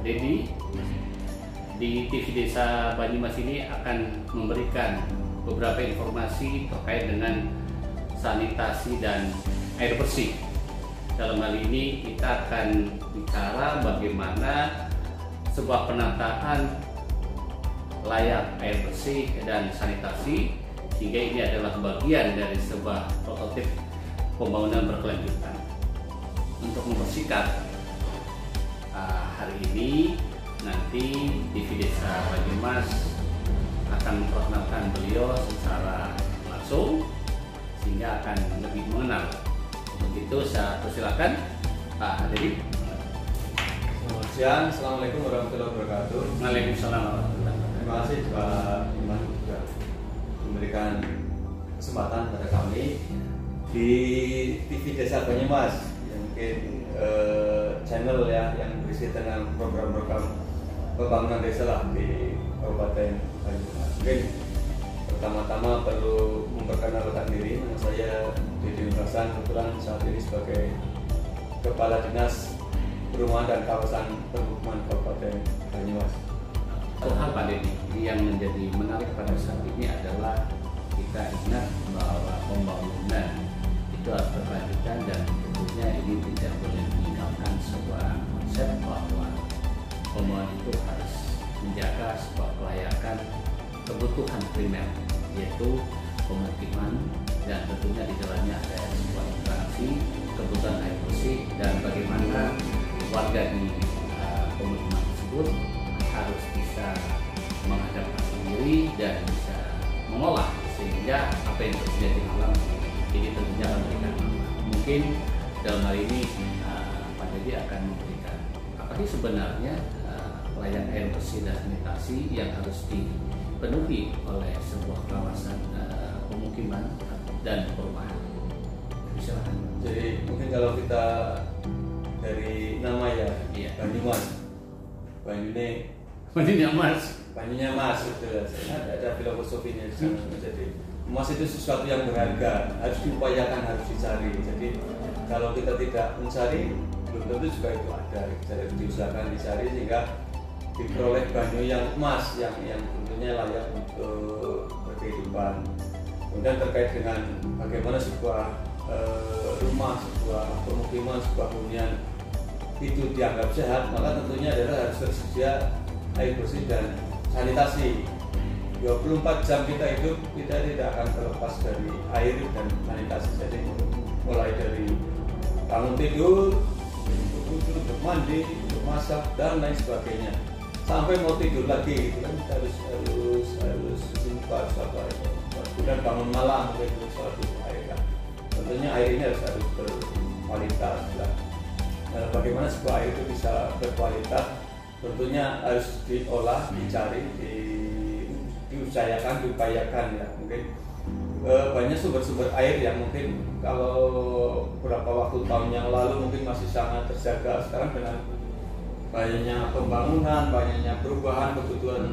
Dedi di TV Desa Banyumas ini akan memberikan beberapa informasi terkait dengan sanitasi dan air bersih. Dalam hal ini kita akan bicara bagaimana sebuah penataan layak air bersih dan sanitasi, sehingga ini adalah bagian dari sebuah prototip pembangunan berkelanjutan. Untuk mempersingkat, hari ini nanti TV Desa Banyumas akan memperkenalkan beliau secara langsung sehingga akan lebih mengenal. Begitu, saya persilakan Pak Dedi. Selamat siang, Assalamualaikum warahmatullahi wabarakatuh. Waalaikumsalam warahmatullahi wabarakatuh. Terima kasih Pak Iman juga memberikan kesempatan pada kami di TV Desa Banyumas, yang mungkin channel ya yang berisi dengan program-program pembangunan desa lah di Kabupaten Banyumas. Mungkin pertama-tama perlu memperkenalkan diri. Nama saya Dedi Hasan, kebetulan saat ini sebagai Kepala Dinas Perumahan dan Kawasan Permukiman Kabupaten Banyumas. Satu hal Pak Dedi yang menjadi menarik pada saat ini adalah kita ingat bahwa pembangunan itu harus berkelanjutan, dan tentunya ini tidak boleh meninggalkan sebuah konsep bahwa pembangunan itu harus menjaga sebuah kelayakan kebutuhan primer, yaitu pemukiman, dan tentunya di dalamnya ada sebuah interaksi kebutuhan air bersih, dan bagaimana warga di pemukiman tersebut harus bisa mengadaptasi diri dan bisa mengolah sehingga apa yang terjadi di alam ini tentunya akan memberikan manfaat. Mungkin dalam hal ini Pak Dedi akan memberikan apa sih sebenarnya layanan air bersih dan sanitasi yang harus dipenuhi oleh sebuah kawasan pemukiman dan perumahan. Silakan. Jadi mungkin kalau kita dari nama ya, Iya. Banyumas, Banyunya Mas. Banyunya Mas, itu ada filosofinya di sana. Jadi emas itu sesuatu yang berharga, harus diupayakan, harus dicari. Jadi kalau kita tidak mencari, belum tentu juga itu ada. Jadi diusahakan dicari sehingga diperoleh banyu yang emas, yang tentunya layak untuk berkehidupan. Kemudian terkait dengan bagaimana sebuah rumah, sebuah pemukiman, sebuah hunian itu dianggap sehat, maka tentunya adalah harus tersedia air bersih dan sanitasi. 24 jam kita hidup, kita tidak akan terlepas dari air dan sanitasi. Jadi mulai dari bangun tidur, untuk mandi, untuk masak dan lain sebagainya, sampai mau tidur lagi, itu kan harus simpan apa itu. Kemudian bangun malam mungkin untuk suatu air kan. Tentunya air ini harus berkualitas. Bagaimana sebuah air itu bisa berkualitas? Tentunya harus diolah, dicari, diusahakan, diupayakan ya. Mungkin banyak sumber-sumber air yang mungkin kalau beberapa waktu tahun yang lalu mungkin masih sangat terjaga. Sekarang dengan banyaknya pembangunan, banyaknya perubahan kebutuhan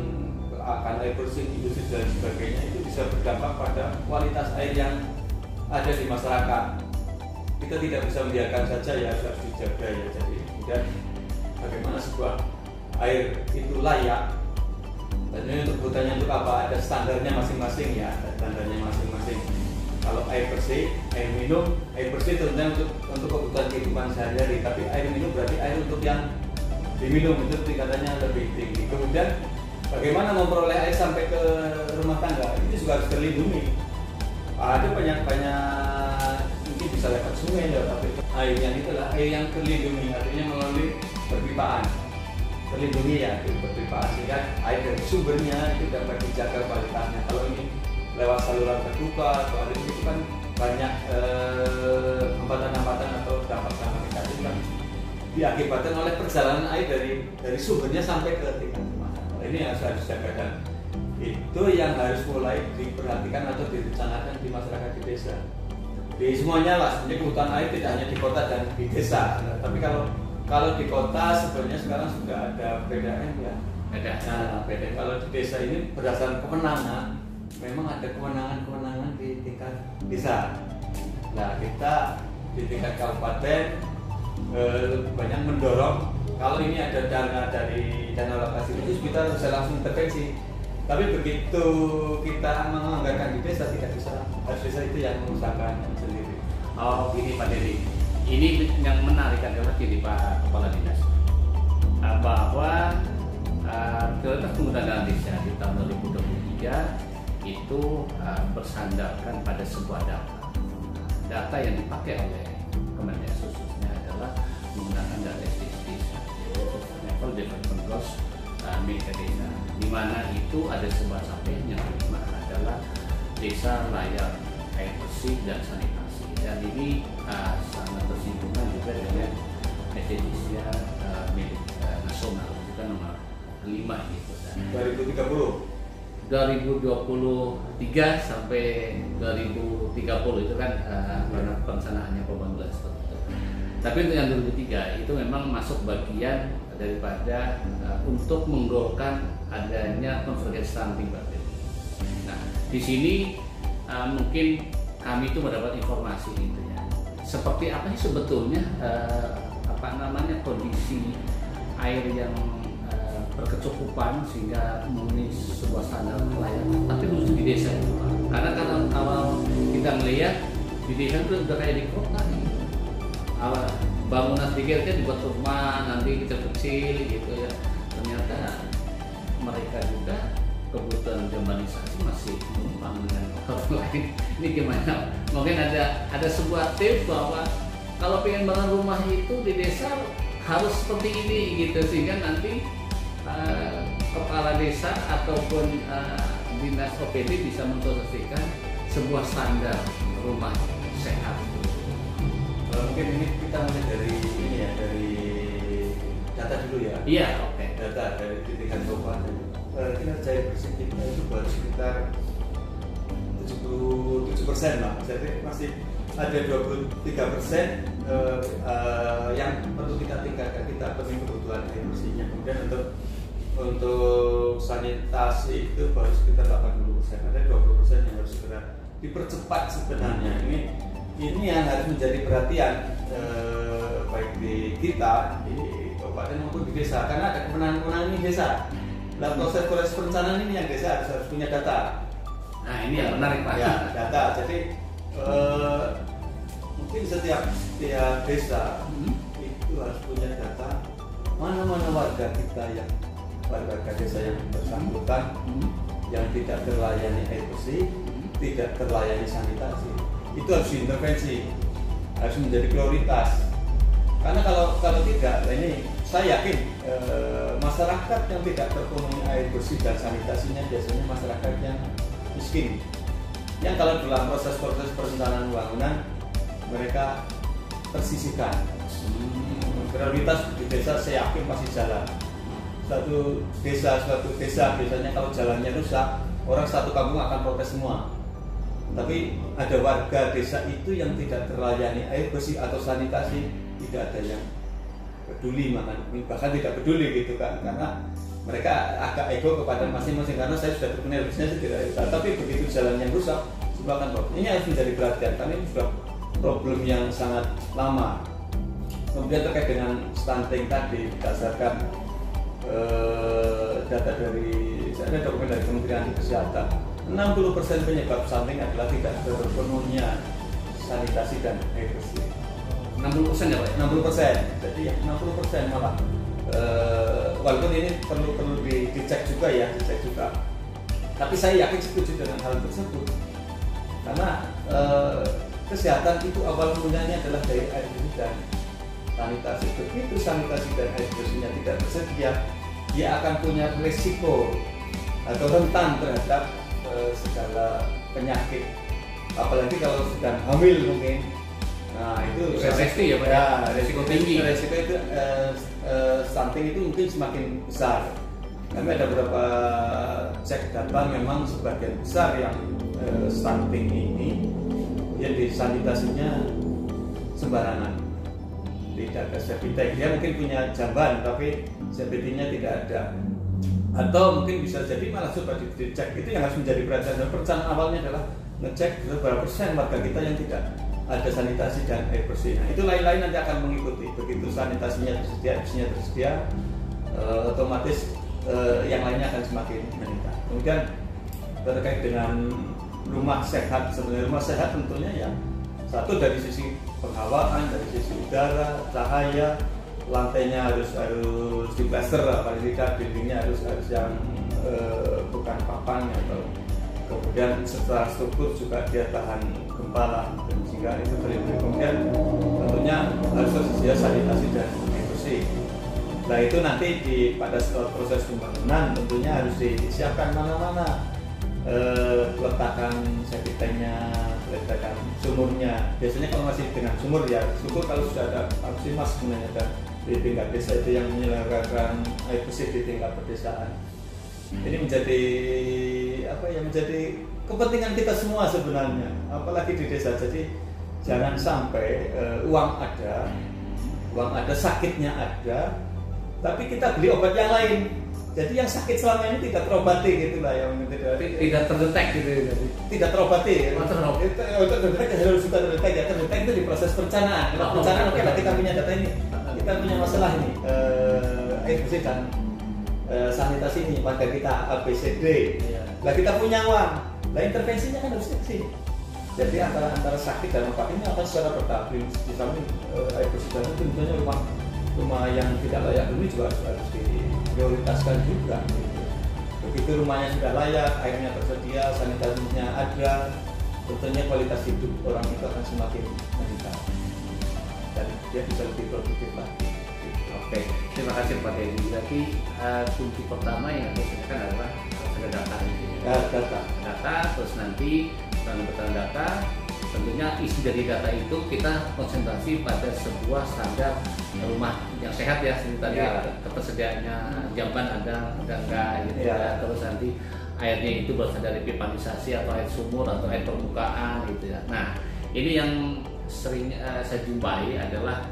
akan air bersih, industri dan sebagainya, itu bisa berdampak pada kualitas air yang ada di masyarakat. Kita tidak bisa membiarkan saja ya, harus dijaga ya. Jadi kemudian bagaimana sebuah air itu layak, dan ini untuk kebutuhannya untuk apa, ada standarnya masing-masing ya, ada standarnya masing-masing. Kalau air bersih, air minum, air bersih tentunya untuk kebutuhan kehidupan sehari-hari, tapi air minum berarti air untuk yang diminum itu tingkatannya lebih tinggi. Kemudian bagaimana memperoleh air sampai ke rumah tangga, itu juga harus terlindungi. Ada banyak mungkin bisa lewat sungai ya, tapi air yang itulah air yang terlindungi, artinya melalui perpipaan. Terlindungi ya, perpipaan, sehingga air dari sumbernya itu dapat dijaga kualitasnya. Kalau ini lewat saluran terbuka atau ada itu kan banyak hambatan-hambatan atau dampak-dampak negatif kan diakibatkan oleh perjalanan air dari sumbernya sampai ke tingkat rumah. Ini harus dijaga, dan itu yang harus mulai diperhatikan atau direncanakan di masyarakat di desa. Di semuanya lah, sebenarnya kebutuhan air tidak hanya di kota dan di desa. Tapi kalau di kota sebenarnya sekarang sudah ada PDAM ya. Ada. Nah, PDAM kalau di desa ini berdasarkan kewenangan, memang ada kewenangan di tingkat desa. Nah, kita di tingkat kabupaten banyak mendorong kalau ini ada dana dari dana alokasi khusus kita bisa langsung intervensi. Tapi begitu kita menganggarkan di desa tidak bisa, harus desa itu yang mengusahakan sendiri. Oh gini Pak Dedi, ini yang menarik adalah gini Pak Kepala Dinas, bahwa prioritas penggunaan dana desa di tahun 2023 itu bersandarkan pada sebuah data yang dipakai oleh Kementerian khususnya adalah menggunakan data SDGs, Sustainable Development Goals milik desa, di mana itu ada sebuah capaian yang kelima adalah desa layak air bersih dan sanitasi, dan ini sangat bersinggungan juga dengan SDGs milik nasional juga nomor 5 gitu. 2023 sampai 2030 itu kan perencanaannya pembangunan seperti itu. Tapi untuk yang 2003 itu memang masuk bagian daripada untuk menggolkan adanya convergence stunting. Nah, di sini mungkin kami itu mendapat informasi itu ya. Seperti apa sih sebetulnya kondisi air yang berkecukupan sehingga memenuhi sebuah standar layak, tapi khusus di desa itu Pak. Karena kalau kita melihat di desa itu udah kayak di kota nih. Bangunan sedikit kan dibuat rumah nanti kecil-kecil gitu ya. Ternyata mereka juga kebutuhan urbanisasi masih numpang dengan orang lain. Ini gimana? Mungkin ada sebuah tips bahwa kalau pengen bangun rumah itu di desa harus seperti ini gitu, sehingga nanti kepala desa ataupun dinas OPD bisa mensosialisasikan sebuah standar rumah sehat. Mungkin ini kita mulai dari ini ya, dari data dulu ya. Iya, oke. Data dari tingkat kabupaten. Kinerja air bersih kita itu baru sekitar 77% lah. Jadi masih ada 23% yang perlu kita tingkatkan. Kita penuhi kebutuhan air bersihnya. Kemudian untuk sanitasi itu baru sekitar 80%. Ada 20% yang harus segera dipercepat sebenarnya. Ini yang harus menjadi perhatian baik di kita di kabupaten maupun di desa, karena ada kemenangan-kemenangan ini desa. Dalam proses perencanaan ini yang desa harus punya data. Nah ini yang menarik Pak. Ya, data. Jadi mungkin setiap desa itu harus punya data mana-mana warga kita warga desa yang bersangkutan yang tidak terlayani air bersih, tidak terlayani sanitasi. Itu harus diintervensi, harus menjadi prioritas. Karena kalau tidak, ini saya yakin masyarakat yang tidak terpenuhi air bersih dan sanitasinya biasanya masyarakat yang miskin. Yang kalau dalam proses perencanaan pembangunan mereka tersisihkan. Prioritas di desa saya yakin masih jalan. Suatu desa biasanya kalau jalannya rusak, orang satu kampung akan protes semua. Tapi ada warga desa itu yang tidak terlayani air bersih atau sanitasi, tidak ada yang peduli, bahkan tidak peduli gitu kan, karena mereka agak ego kepada masing-masing, karena saya sudah terkenal bisnisnya tidak. Tapi begitu jalan yang rusak, semua akan protes. Ini harus menjadi perhatian karena ini sudah problem yang sangat lama. Kemudian terkait dengan stunting tadi berdasarkan data dari ada dokumen dari Kementerian Kesehatan, 60% penyebab stunting adalah tidak terpenuhnya sanitasi dan air bersih. 60% ya Pak? 60%. Jadi ya 60% malah. Walaupun ini perlu dicek juga ya, dicek juga. Tapi saya yakin setuju dengan hal tersebut. Karena kesehatan itu awal mulanya adalah dari air bersih dan sanitasi. Begitu sanitasi dan air bersihnya tidak tersedia, dia akan punya risiko atau rentan terhadap segala penyakit, apalagi kalau sedang hamil mungkin. Nah itu resiko ya Pak? Ya, resiko tinggi. Resiko itu stunting itu mungkin semakin besar. Kami ada beberapa cek data, memang sebagian besar yang stunting ini ya di sanitasinya sembarangan, tidak ada safety tank. Dia mungkin punya jamban tapi safety-nya tidak ada, atau mungkin bisa jadi malah coba dicek. Itu yang harus menjadi perhatian. Dan perencanaan awalnya adalah ngecek berapa persen warga kita yang tidak ada sanitasi dan air bersih. Nah, itu lain-lain nanti akan mengikuti. Begitu sanitasinya tersedia, air bersihnya tersedia, otomatis yang lainnya akan semakin meningkat. Kemudian terkait dengan rumah sehat, sebenarnya rumah sehat tentunya ya satu dari sisi penghawaan, dari sisi udara, cahaya, lantainya harus diplaster, paling tidak dindingnya harus yang bukan papan atau kemudian secara struktur juga dia tahan gempa lah, sehingga itu terlindungi. Kemudian tentunya harus tersedia sanitasi dan air bersih. Nah itu nanti pada proses pembangunan tentunya harus disiapkan mana-mana letakkan septic tanknya, letakkan sumurnya. Biasanya kalau masih dengan sumur ya syukur, kalau sudah ada Apsimas sebenarnya ada di tingkat desa itu yang menyelenggarakan air bersih di tingkat pedesaan. Ini menjadi menjadi kepentingan kita semua sebenarnya, apalagi di desa. Jadi jangan sampai uang ada, sakitnya ada, tapi kita beli obat yang lain. Jadi yang sakit selama ini tidak terobati gitulah, yang tidak terdetek gitu ya. Tidak terobati. Untuk terdetek harus sudah terdetek ya. Terdetek itu di proses perencanaan. Kalau perencanaan oke lah, kita punya data ini, kita punya masalah ini, air bersih dan sanitasi ini pada kita ABCD. Lah kita punya uang, lah intervensinya kan harus ke sini. Jadi antara sakit dan obat ini akan secara bertahap. Di samping air bersih dan itu tentunya rumah yang tidak layak huni juga harus diprioritaskan juga. Begitu rumahnya sudah layak, airnya tersedia, sanitasinya ada, tentunya kualitas hidup orang itu akan semakin meningkat dan dia bisa lebih produktif lagi. Oke, terima kasih Pak Teddy. Berarti kunci pertama yang harus dilakukan adalah ada data, terus nanti dalam data, tentunya isi dari data itu kita konsentrasi pada sebuah standar rumah yang sehat ya, seperti tadi ketersediaannya jamban ada enggak gitu ya. Terus nanti airnya itu berasal dari pipanisasi atau air sumur atau air permukaan gitu ya. Nah ini yang sering saya jumpai adalah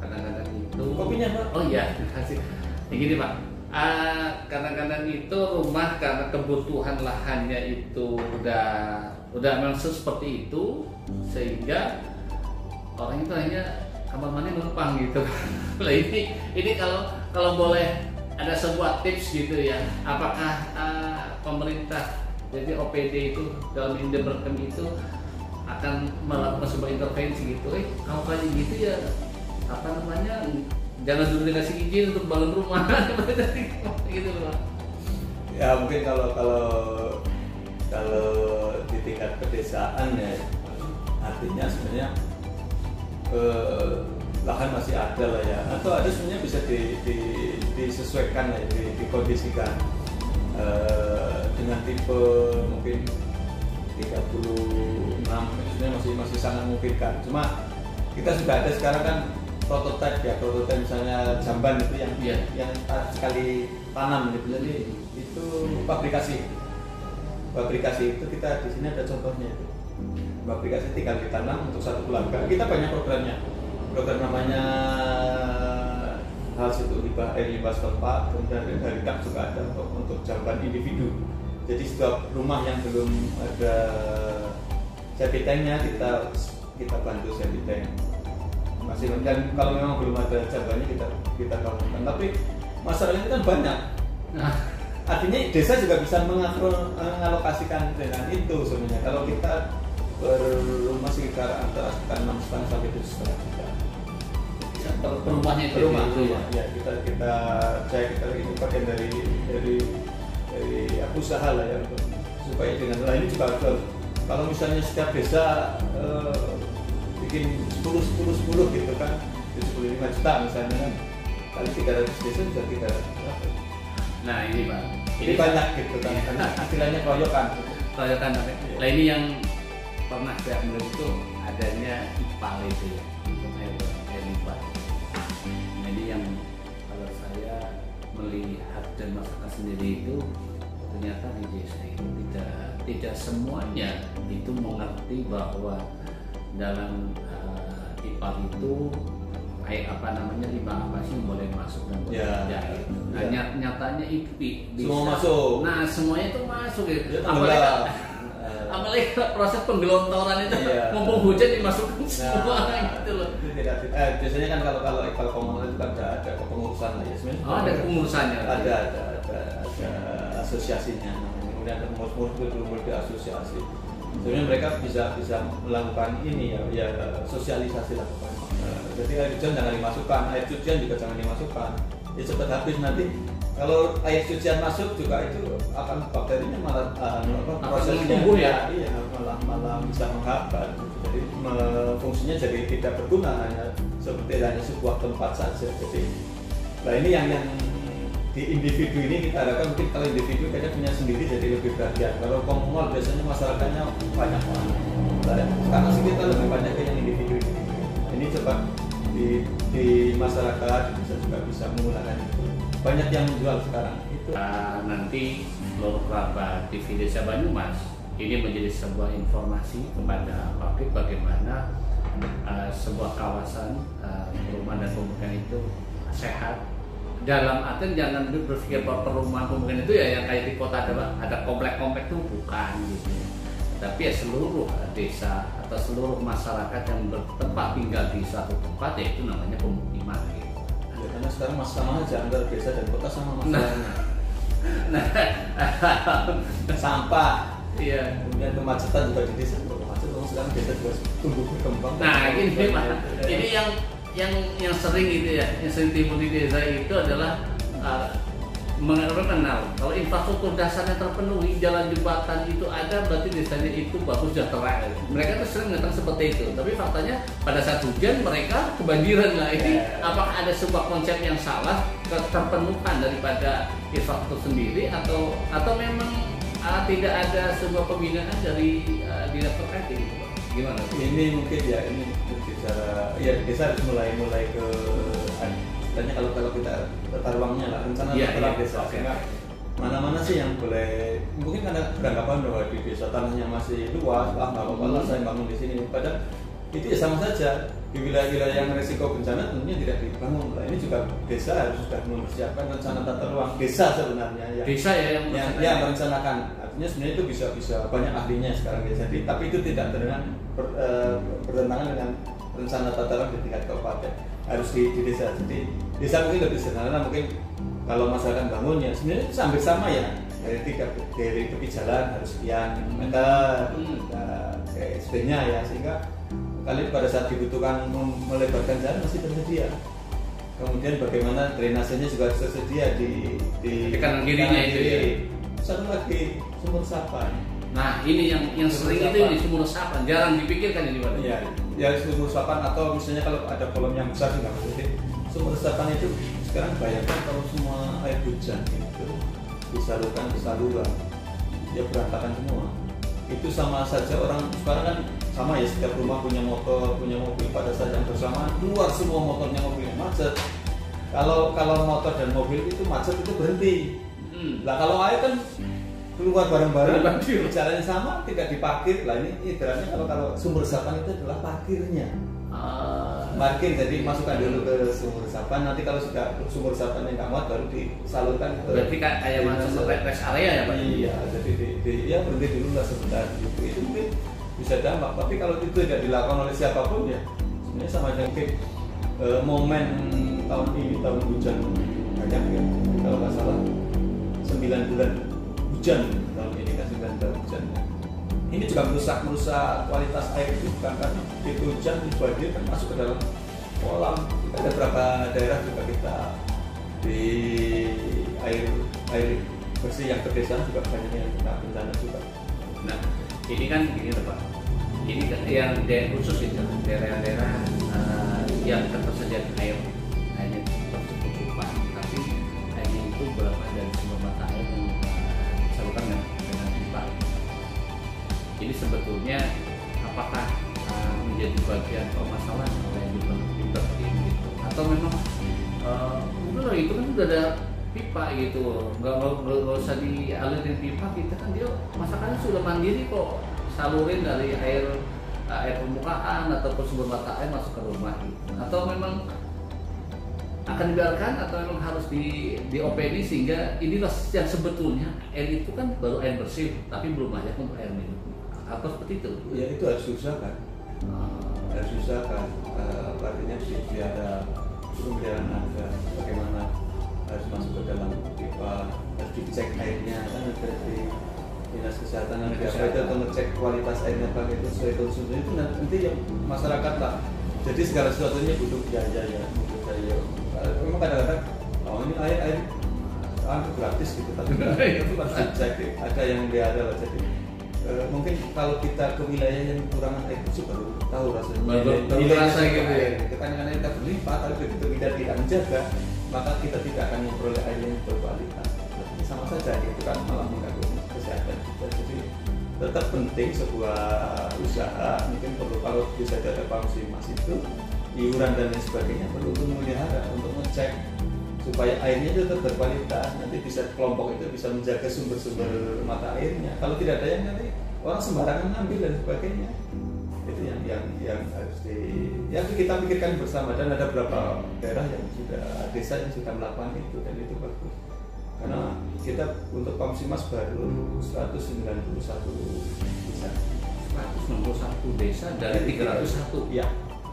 kadang-kadang itu kopinya Pak. Oh iya, terima kasih. Begini Pak, kadang-kadang itu rumah karena kebutuhan lahannya itu udah memang seperti itu, sehingga orang itu hanya kamar mandi numpang gitu. Nah ini kalau boleh ada sebuah tips gitu ya, apakah pemerintah jadi OPD itu dalam Indeberkem itu akan melakukan sebuah intervensi gitu, kalau kayak gitu ya jangan dulu dikasih izin untuk bangun rumah gitu loh. Ya mungkin kalau di tingkat pedesaan ya, artinya sebenarnya lahan masih ada lah ya, atau ada sebenarnya bisa disesuaikan ya, dikondisikan dengan tipe mungkin 36 sebenarnya masih sangat memungkinkan. Cuma kita sudah ada sekarang kan prototipe misalnya jamban itu yang sekali tanam gitu. Jadi itu pabrikasi itu kita di sini ada contohnya itu. Pabrikasi tinggal ditanam untuk satu keluarga. Kita banyak programnya. Program namanya hal situ air limbah setempat, kemudian dari KAP juga ada untuk jamban individu. Jadi setiap rumah yang belum ada septic tanknya kita bantu septic tank. Dan kalau memang belum ada jambannya kita bangunkan. Tapi masalahnya kan banyak. Nah, artinya desa juga bisa mengalokasikan dengan itu sebenarnya. Kalau kita berumah sekitar antara 6,5 sampai 7,5 juta. Per rumahnya itu ya kita ini bagian dari usaha lah ya, supaya dengan ini juga kalau misalnya setiap desa bikin 10 gitu kan, 75 juta misalnya kan, kali 300 desa bisa 300. Nah ini Pak, ini banyak gitu kan, istilahnya keroyokan. Nah ini yang pernah saya melihat itu adanya IPAL itu ya, IPAL. Jadi yang kalau saya melihat dan merasakan sendiri itu ternyata di desa itu tidak semuanya itu mengerti bahwa dalam IPAL itu kayak apa namanya limbah apa sih yang boleh masuk dan boleh Ya. tidak gitu. Nah Ya. nyatanya itu bisa. Semua masuk. Nah semuanya itu masuk gitu. Ya, Apalagi proses penggelontoran itu Iya. mumpung hujan dimasukkan semua gitu loh. Itu tidak, biasanya kan kalau komunal itu kan ada pengurusan lah ya sebenarnya. Oh, ada pengurusannya. Ada asosiasinya. Kemudian ada pengurus berkumpul di asosiasi. Sebenarnya mereka bisa melakukan ini ya sosialisasi lakukan. Jadi air hujan jangan dimasukkan, air cucian juga jangan dimasukkan. Ya cepat habis nanti. Kalau air cucian masuk juga itu akan bakterinya malah prosesnya tumbuh ya? Iya, malah bisa menghambat. Jadi fungsinya jadi tidak berguna, hanya sebuah tempat saja. Jadi, nah ini yang di individu ini kita harapkan mungkin kalau individu kayaknya punya sendiri jadi lebih perhatian. Kalau komunal biasanya masyarakatnya banyak orang. Sekarang sih kita lebih banyak ke yang individu. Ini cepat di masyarakat bisa menggunakan itu. Banyak yang menjual sekarang itu. Nanti seluruh kerabat TV Desa Banyumas ini menjadi sebuah informasi kepada publik bagaimana sebuah kawasan perumahan dan pemukiman itu sehat. Dalam artian jangan berpikir bahwa perumahan pemukiman itu ya yang kayak di kota ada komplek-komplek itu bukan gitu. Tapi ya seluruh desa atau seluruh masyarakat yang bertempat tinggal di suatu tempat ya itu namanya pemukiman gitu. Ya, karena sekarang sama aja antara desa dan kota sama masalahnya. Sampah, Iya. kemudian kemacetan juga di desa juga macet. Sekarang desa juga tumbuh berkembang. Nah ini ini yang sering gitu ya, yang sering timbul di desa itu adalah mengenal kalau infrastruktur dasarnya terpenuhi, jalan jembatan itu ada, berarti desanya itu bagus sejahtera. Mereka tuh sering mengatakan seperti itu, tapi faktanya pada saat hujan mereka kebanjiran lah. Ini apakah ada sebuah konsep yang salah terpenuhan daripada infrastruktur sendiri atau memang tidak ada sebuah pembinaan dari dinas terkait gitu, Pak? Gimana? Ini mungkin ya ini bicara ya desa harus mulai ke tanya kalau kita tata ruangnya lah rencana tata ruang desa. Sehingga mana-mana sih yang boleh mungkin karena beranggapan bahwa di desa tanahnya masih luas, nggak apa-apa lah saya bangun di sini. Padahal itu ya sama saja di wilayah-wilayah yang risiko bencana tentunya tidak dibangun. Nah, ini juga desa harus sudah mempersiapkan rencana tata ruang desa sebenarnya ya. Desa ya yang merencanakan. Artinya sebenarnya itu bisa banyak ahlinya sekarang ya. Jadi tapi itu tidak bertentangan dengan rencana tata ruang di tingkat kabupaten. Harus di desa. Jadi desa mungkin lebih sederhana, mungkin kalau masyarakat bangun ya sebenarnya itu hampir sama ya. Dari tepi jalan harus sekian meter ke SD-nya ya, sehingga kali pada saat dibutuhkan melebarkan jalan masih tersedia. Kemudian bagaimana drainasenya juga harus tersedia di kanan kirinya itu ya. Satu lagi sumur resapan. Nah ini yang sering itu ini sumur resapan, jarang dipikirkan ini Pak. Iya, ya sumur resapan atau misalnya kalau ada kolam yang besar juga maksudnya sumur resapan itu sekarang bayangkan kalau semua air hujan itu disalurkan ke saluran, ya berantakan semua. Itu sama saja orang sekarang kan sama ya, setiap rumah punya motor, punya mobil, pada saat yang bersamaan keluar semua motornya, mobilnya macet. Kalau motor dan mobil itu macet itu berhenti. Lah kalau air kan keluar bareng-bareng, jalannya sama, tidak diparkir. Lah ini ibaratnya kalau sumber resapan itu adalah parkirnya. Parkir, jadi masukkan dulu ke sumur resapan. Nanti kalau sudah sumur resapan yang nggak muat baru disalurkan ke. Berarti kayak masuk rest area ya Pak? Iya, jadi ya berhenti dulu lah sebentar. Itu mungkin bisa dampak. Tapi kalau itu tidak dilakukan oleh siapapun ya, sebenarnya sama aja. Mungkin momen tahun ini tahun hujan banyak ya. Kalau nggak salah 9 bulan hujan tahun ini kan 9 bulan hujan. Ini juga merusak kualitas air itu, bukan karena itu hujan banjir kan masuk ke dalam kolam. Ada beberapa daerah juga kita di air bersih yang pedesaan juga banyak yang kena bencana juga. Nah ini kan gini Pak, ini kan yang daerah khusus itu daerah-daerah yang ketersediaan air hanya bercukupan, tapi hanya itu berapa dari sumber mata air yang disalurkan dengan pipa. Ini sebetulnya apakah menjadi bagian permasalahan oleh pinter ini gitu, atau memang udah itu kan udah ada pipa gitu, nggak usah dialirin pipa, kita kan dia masakannya sudah mandiri kok, salurin dari air permukaan ataupun sumber mata air masuk ke rumah gitu. Atau memang akan dibiarkan atau memang harus di openi sehingga inilah yang sebetulnya air itu kan baru air bersih tapi belum layak untuk air minum atau seperti itu? Ya itu harus diusahakan. Harus diusahakan. Artinya biar ada pemeliharaan harga, bagaimana harus masuk ke dalam pipa, harus dicek airnya kan ada di dinas kesehatan nanti apa itu atau ngecek kualitas airnya pakai itu sesuai konsumsi itu nanti yang masyarakat lah. Jadi segala sesuatunya butuh biaya ya, butuh biaya. Memang kadang-kadang ini air gratis gitu, tapi itu harus dicek. Ada yang dia ada lah jadi. Mungkin kalau kita ke wilayah yang kekurangan air bersih baru tahu rasanya. Baru rasa gitu ya. Karena kita berlimpah, tapi begitu kita tidak menjaga, maka kita tidak akan memperoleh air yang berkualitas. Sama saja itu kan malah mengganggu kesehatan kita. Jadi tetap penting sebuah usaha mungkin perlu kalau bisa ada Pamsimas itu iuran dan lain sebagainya perlu untuk memelihara untuk ngecek supaya airnya itu tetap berkualitas, nanti bisa kelompok itu bisa menjaga sumber-sumber mata airnya. Kalau tidak ada yang nanti orang sembarangan ambil dan sebagainya. Itu yang harus kita pikirkan bersama, dan ada beberapa daerah yang sudah desa yang sudah melakukan itu dan itu bagus. Karena kita untuk Pamsimas baru 191 desa. 191 desa dari 301. Ya.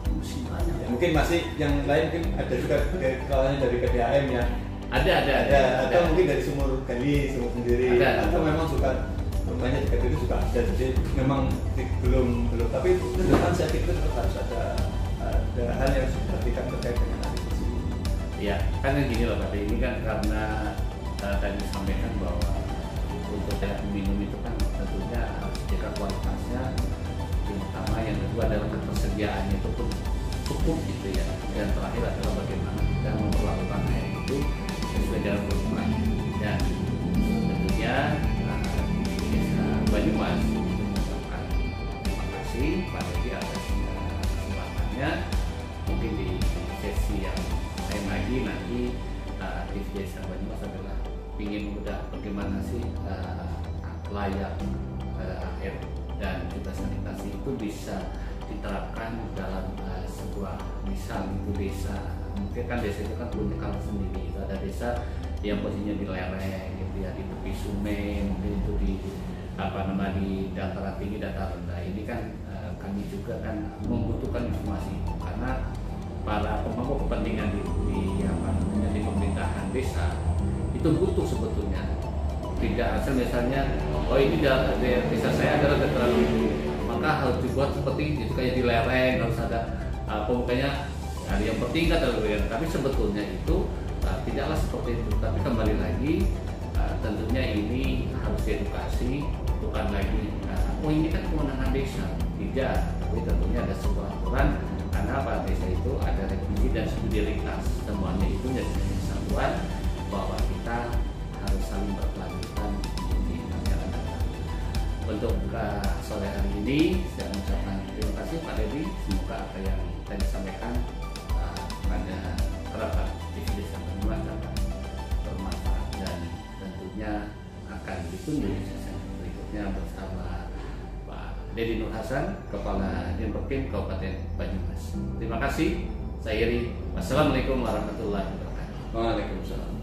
Masih banyak. Ya, mungkin masih yang lain mungkin ada juga kalanya dari KDAM ya. Atau mungkin dari sumur gali, sumur sendiri. Atau memang suka rumahnya dekat itu juga ada. Jadi memang belum tapi itu depan saya pikir tetap harus ada hal yang harus diperhatikan terkait dengan air bersih. Ya, kan gini loh Pak, ini kan karena tadi disampaikan bahwa untuk air minum itu kan tentunya harus jaga kualitasnya. Yang pertama, yang kedua adalah ketersediaannya itu pun cukup gitu ya. Dan terakhir adalah bagaimana kita memperlakukan air itu sesuai dengan kebutuhannya. Dan tentunya Desa Banyumas mengucapkan terima kasih Pak Dedi atas kesempatannya. Mungkin di sesi yang lain lagi nanti di Desa Banyumas adalah ingin mudah bagaimana sih layak air dan juga sanitasi itu bisa diterapkan dalam sebuah misal itu desa, mungkin kan desa itu kan punya kalau sendiri, itu ada desa yang posisinya di lereng gitu ya, di tepi sungai, mungkin itu di di dataran tinggi, dataran rendah. Ini kan kami juga kan membutuhkan informasi karena para pemangku kepentingan di pemerintahan desa itu butuh sebetulnya. Tidak asal misalnya, ini desa saya adalah dataran tinggi, maka harus dibuat seperti itu kayak di lereng, harus ada pemukanya ada yang bertingkat atau yang, tapi sebetulnya itu tidaklah seperti itu. Tapi kembali lagi tentunya ini harus diedukasi, bukan lagi ini kan kewenangan desa, tidak, tapi tentunya ada sebuah aturan. Karena apa, desa itu ada revisi dan subsidiaritas, semuanya itu menjadi kesatuan bahwa kita harus saling berkelanjutan di masyarakat. Untuk sore hari ini saya mengucapkan terima kasih Pak Dedi. Semoga apa yang tadi sampaikan pada kerabat di Desa Banyumas dapat bermanfaat dan tentunya akan ditunggu di sesi berikutnya bersama Pak Dedi Nur Hasan, Kepala Dinperkim Kabupaten Banyumas. Terima kasih. Saya Iri. Wassalamualaikum warahmatullahi wabarakatuh. Waalaikumsalam.